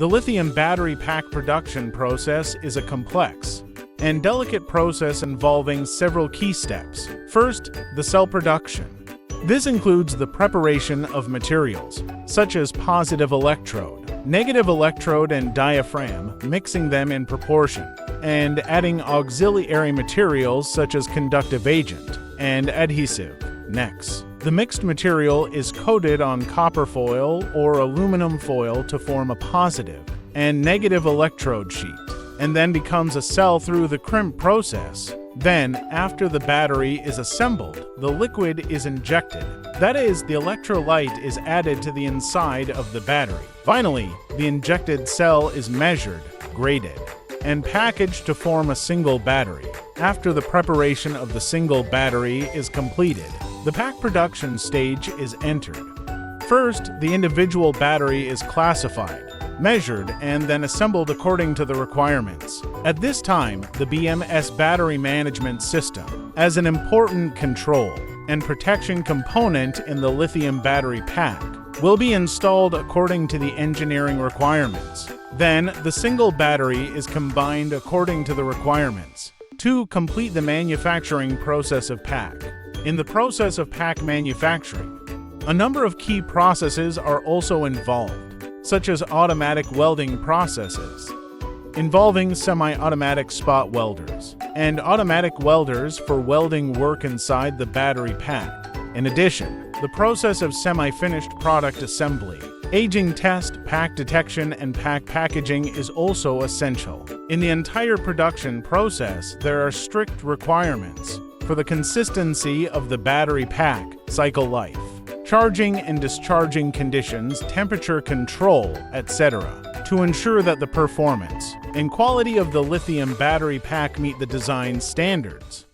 The lithium battery pack production process is a complex and delicate process involving several key steps. First, the cell production. This includes the preparation of materials, such as positive electrode, negative electrode, and diaphragm, mixing them in proportion, and adding auxiliary materials such as conductive agent and adhesive. Next, the mixed material is coated on copper foil or aluminum foil to form a positive and negative electrode sheet, and then becomes a cell through the crimp process. Then, after the battery is assembled, the liquid is injected. That is, the electrolyte is added to the inside of the battery. Finally, the injected cell is measured, graded, and packaged to form a single battery. After the preparation of the single battery is completed, the pack production stage is entered. First, the individual battery is classified, measured, and then assembled according to the requirements. At this time, the BMS battery management system, as an important control and protection component in the lithium battery pack, will be installed according to the engineering requirements. Then, the single battery is combined according to the requirements to complete the manufacturing process of pack. In the process of pack manufacturing, a number of key processes are also involved, such as automatic welding processes, involving semi-automatic spot welders, and automatic welders for welding work inside the battery pack. In addition, the process of semi-finished product assembly, aging test, pack detection, and pack packaging is also essential. In the entire production process, there are strict requirements for the consistency of the battery pack, cycle life, charging and discharging conditions, temperature control, etc., to ensure that the performance and quality of the lithium battery pack meet the design standards.